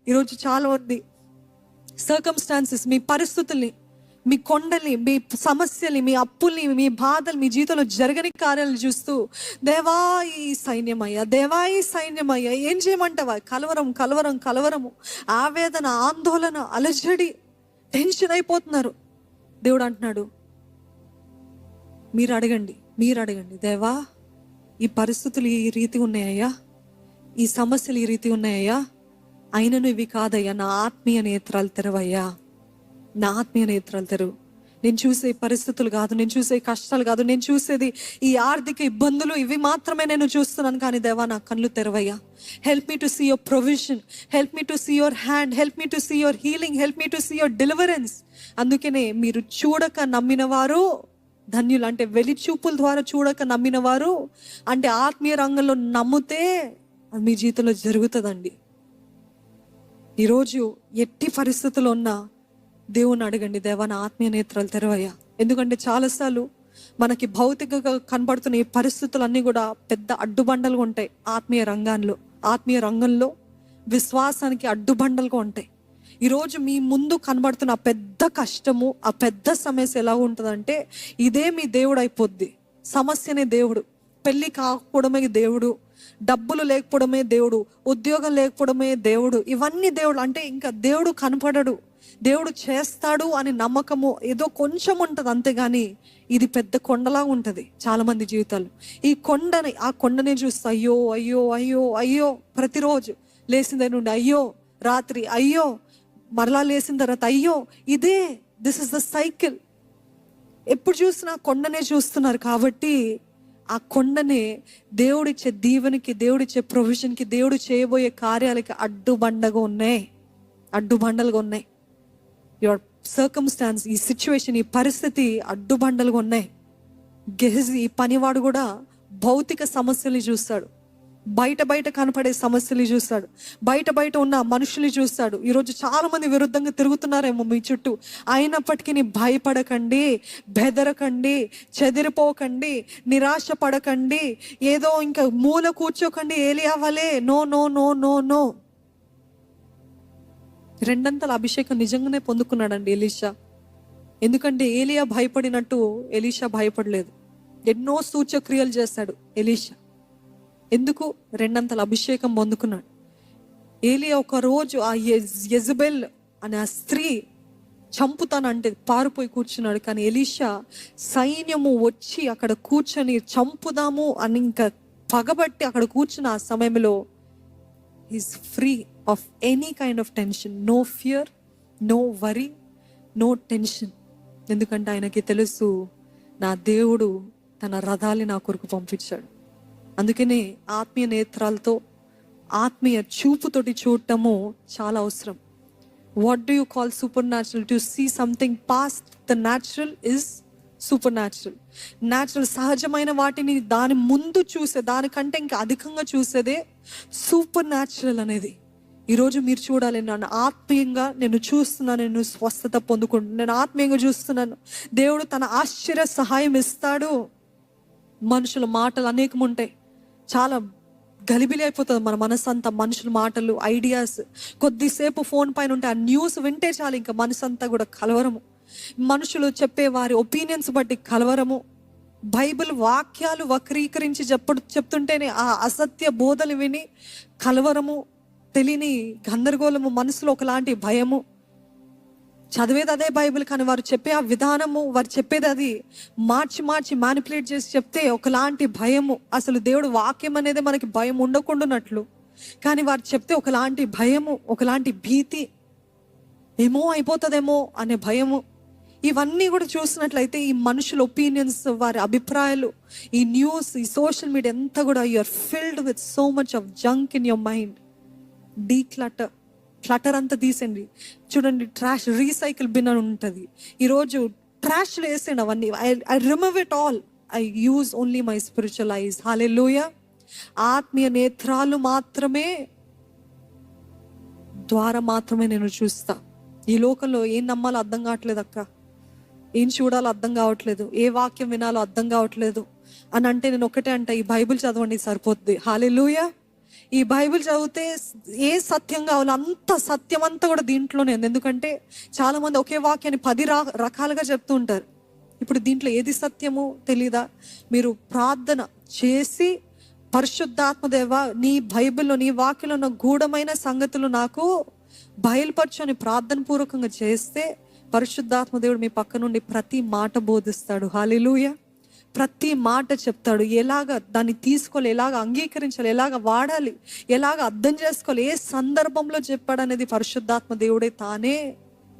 ఈరోజు చాలా మంది సర్కమ్స్టాన్సెస్, మీ పరిస్థితుల్ని, మీ కొండల్ని, మీ సమస్యల్ని, మీ అప్పుల్ని, మీ బాధలు, మీ జీవితంలో జరగని కార్యాలు చూస్తూ దేవా ఈ సైన్యమయ్యా, దేవా ఈ సైన్యమయ్యా, ఏం చేయమంటావా? కలవరం కలవరం కలవరము, ఆవేదన, ఆందోళన, అలజడి, టెన్షన్ అయిపోతున్నారు. దేవుడు అంటున్నాడు, మీరు అడగండి, దేవా ఈ పరిస్థితులు ఈ రీతి ఉన్నాయ్యా, ఈ సమస్యలు ఈ రీతి ఉన్నాయ్యా, అయినను ఇవి కాదయ్యా, నా ఆత్మీయ నేత్రాలు తెరవయ్యా, నా ఆత్మీయ నేత్రాలు తెరువు. నేను చూసే పరిస్థితులు కాదు, నేను చూసే కష్టాలు కాదు, నేను చూసేది ఈ ఆర్థిక ఇబ్బందులు, ఇవి మాత్రమే నేను చూస్తున్నాను. కానీ దేవా నా కళ్ళు తెరవయ్యా. Help me to see your provision, help me to see your hand, help me to see your healing, help me to see your deliverance. అందుకనే మీరు చూడక నమ్మిన వారు ధన్యులు. అంటే వెలిచూపుల ద్వారా చూడక నమ్మిన వారు, అంటే ఆత్మీయ రంగంలో నమ్మితే అది మీ జీవితంలో జరుగుతుందండి. ఈరోజు ఎట్టి పరిస్థితుల్లో ఉన్నా దేవుని అడగండి, దేవా నా ఆత్మీయ నేత్రాలు తెరవయ్యా. ఎందుకంటే చాలాసార్లు మనకి భౌతికంగా కనబడుతున్న ఈ పరిస్థితులన్నీ కూడా పెద్ద అడ్డుబండలుగా ఉంటాయి. ఆత్మీయ రంగంలో విశ్వాసానికి అడ్డుబండలుగా ఉంటాయి. ఈరోజు మీ ముందు కనబడుతున్న ఆ పెద్ద కష్టము, ఆ పెద్ద సమస్య ఎలా ఉంటుందంటే, ఇదే మీ దేవుడు అయిపోద్ది. సమస్యనే దేవుడు, పెళ్ళి కాకపోవడమే దేవుడు, డబ్బులు లేకపోవడమే దేవుడు, ఉద్యోగం లేకపోవడమే దేవుడు, ఇవన్నీ దేవుడు. అంటే ఇంకా దేవుడు కనపడడు, దేవుడు చేస్తాడు అని నమ్మకము ఏదో కొంచెం ఉంటుంది అంతేగాని ఇది పెద్ద కొండలా ఉంటుంది చాలా మంది జీవితాలు. ఆ కొండని చూస్తే అయ్యో అయ్యో అయ్యో అయ్యో, ప్రతిరోజు లేచిన నుండి అయ్యో, రాత్రి అయ్యో, మరలా లేచిన తర్వాత అయ్యో, దిస్ ఇస్ ద సైకిల్. ఎప్పుడు చూసినా కొండనే చూస్తున్నారు. కాబట్టి ఆ కొండనే దేవుడిచ్చే దీవెనకి, దేవుడిచ్చే ప్రొవిజన్కి, దేవుడు చేయబోయే కార్యాలకి అడ్డుబండలుగా ఉన్నాయి. యువర్ సర్కమ్స్టాన్స్, ఈ సిచ్యువేషన్, ఈ పరిస్థితి అడ్డుబండలుగా ఉన్నాయి. గెహజీ ఈ పనివాడు కూడా భౌతిక సమస్యలు చూస్తాడు, బయట కనపడే సమస్యలు చూస్తాడు, బయట ఉన్న మనుషులు చూస్తాడు. ఈరోజు చాలా మంది విరుద్ధంగా తిరుగుతున్నారేమో మీ చుట్టూ. అయినప్పటికీ భయపడకండి, బెదరకండి, చెదిరిపోకండి, నిరాశ పడకండి, ఏదో ఇంకా మూల కూర్చోకండి ఏలియా వలే. No no no no no. రెండంతల అభిషేకం నిజంగానే పొందుకున్నాడండి ఎలీషా. ఎందుకంటే ఏలియా భయపడినట్టు ఎలీషా భయపడలేదు. ఎన్నో సూచక్రియలు చేస్తాడు ఎలీషా. ఎందుకు? రెండంతల అభిషేకం పొందుకున్నాడు. ఏలియా ఒక రోజు ఆ యెజబెల్ అనే ఆ స్త్రీ చంపుతానంటే పారిపోయి కూర్చున్నాడు. కానీ ఎలీషా సైన్యము వచ్చి అక్కడ కూర్చొని చంపుదాము అని ఇంకా పగబట్టి అక్కడ కూర్చున్న ఆ సమయంలో is free of any kind of tension. No fear, no worry, no tension. ఎందుకంటే ఆయనకి తెలుసు, నా దేవుడు తన రథాన్ని నా కొరకు పంపించాడు. అందుకనే ఆత్మీయ నేత్రాలతో, ఆత్మీయ చూపుతోటి చూడటము చాలా అవసరం. What do you call supernatural? To see something past the natural is supernatural. Natural సహజమైన వాటిని దాని ముందు చూసే, దానికంటే ఇంకా అధికంగా చూసేదే సూపర్ న్యాచురల్ అనేది. ఈరోజు మీరు చూడాలి, నన్ను ఆత్మీయంగా నేను చూస్తున్నాను, నేను స్వస్థత పొందుకుంటున్నాను, నేను ఆత్మీయంగా చూస్తున్నాను, దేవుడు తన ఆశ్చర్య సహాయం ఇస్తాడు. మనుషుల మాటలు అనేకం ఉంటాయి, చాలా గలిబిలి అయిపోతుంది మన మనసు అంతా. మనుషుల మాటలు, ఐడియాస్, కొద్దిసేపు ఫోన్ పైన ఉంటే ఆ న్యూస్ వింటే చాలు ఇంకా మనసు అంతా కూడా కలవరము. మనుషులు చెప్పే వారి ఒపీనియన్స్ బట్టి కలవరము. బైబిల్ వాక్యాలు వక్రీకరించి చెప్తుంటేనే ఆ అసత్య బోధలు విని కలవరము, తెలియని గందరగోళము, మనసులో ఒకలాంటి భయము. చదివేది అదే బైబిల్, కానీ వారు చెప్పే ఆ విధానము, వారు చెప్పేది అది మార్చి మ్యానిపులేట్ చేసి చెప్తే ఒకలాంటి భయము. అసలు దేవుడు వాక్యం అనేది మనకి భయం ఉండకుండానట్లు, కానీ వారు చెప్తే ఒకలాంటి భయము, ఒకలాంటి భీతి, ఏమో అయిపోతుందేమో అనే భయము. ఇవన్నీ కూడా చూసినట్లయితే ఈ మనుషుల ఒపీనియన్స్, వారి అభిప్రాయాలు, ఈ న్యూస్, ఈ సోషల్ మీడియా అంతా కూడా you are filled with so much of junk in your mind. Clutter అంతా తీసండి. చూడండి, ట్రాష్ రీసైకిల్ బిన్ అని ఉంటుంది. ఈరోజు ట్రాష్లో వేసేయండి అవన్నీ. I remove it all. I use only my spiritual eyes. Hallelujah. ఆత్మీయ నేత్రాలు మాత్రమే ద్వారా మాత్రమే నేను చూస్తా. ఈ లోకంలో ఏం నమ్మాలో అర్థం కావట్లేదు అక్క, ఏం చూడాలో అర్థం కావట్లేదు, ఏ వాక్యం వినాలో అర్థం కావట్లేదు అని అంటే నేను ఒకటే అంట, ఈ బైబిల్ చదవండి సరిపోద్ది. హల్లెలూయా. ఈ బైబిల్ చదివితే ఏ సత్యం కావాలో అంత సత్యం అంతా కూడా దీంట్లోనే ఉంది. ఎందుకంటే చాలా మంది ఒకే వాక్యాన్ని 10 రకాలుగా చెప్తూ ఉంటారు. ఇప్పుడు దీంట్లో ఏది సత్యమో తెలీదా? మీరు ప్రార్థన చేసి పరిశుద్ధాత్మదేవ నీ బైబిల్లో నీ వాక్యంలో ఉన్న గూఢమైన సంగతులు నాకు బయలుపరచని ప్రార్థన పూర్వకంగా చేస్తే పరిశుద్ధాత్మ దేవుడు మీ పక్క నుండి ప్రతి మాట బోధిస్తాడు. హల్లెలూయా. ప్రతి మాట చెప్తాడు. ఎలాగ దాన్ని తీసుకోవాలి, ఎలాగ అంగీకరించాలి, ఎలాగ వాడాలి, ఎలాగ అర్థం చేసుకోవాలి, ఏ సందర్భంలో చెప్పాడు అనేది పరిశుద్ధాత్మ దేవుడే తానే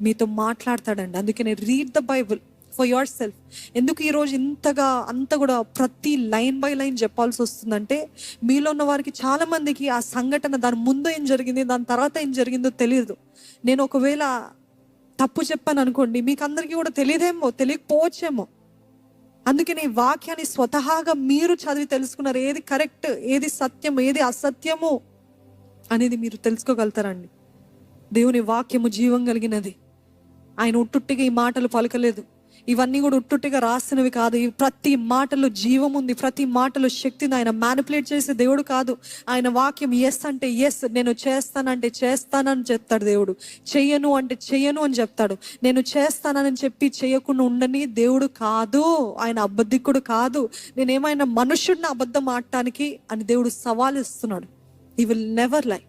మీతో మాట్లాడతాడండి. అందుకనే read the Bible for your self. ఎందుకు ఈరోజు ఇంతగా అంత కూడా ప్రతి లైన్ బై లైన్ చెప్పాల్సి వస్తుందంటే, మీలో ఉన్న వారికి చాలా మందికి ఆ సంఘటన దాని ముందు ఏం జరిగింది, దాని తర్వాత ఏం జరిగిందో తెలియదు. నేను ఒకవేళ తప్పు చెప్పాను అనుకోండి, మీకు అందరికీ కూడా తెలియదేమో, తెలియకపోవచ్చేమో. అందుకని ఈ వాక్యాన్ని స్వతహాగా మీరు చదివి తెలుసుకున్నారు. ఏది కరెక్ట్, ఏది సత్యం, ఏది అసత్యము అనేది మీరు తెలుసుకోగలుగుతారండి. దేవుని వాక్యము జీవం కలిగినది. ఆయన ఉట్టుట్టిగా ఈ మాటలు పలకలేదు. ఇవన్నీ కూడా ఉట్టుట్టిగా రాసినవి కాదు. ఈ ప్రతి మాటలో జీవం ఉంది, ప్రతి మాటలో శక్తిని. ఆయన మ్యానిపులేట్ చేసే దేవుడు కాదు. ఆయన వాక్యం ఎస్ అంటే ఎస్, నేను చేస్తానంటే చేస్తానని చెప్తాడు దేవుడు. చెయ్యను అంటే చెయ్యను అని చెప్తాడు. నేను చేస్తానని చెప్పి చేయకుండా ఉండని దేవుడు కాదు. ఆయన అబద్ధికుడు కాదు. నేనేమైనా మనుషుడిని అబద్ధం ఆడటానికి అని దేవుడు సవాల్ ఇస్తున్నాడు. He will never lie.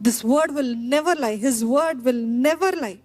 This word will never lie. His word will never lie.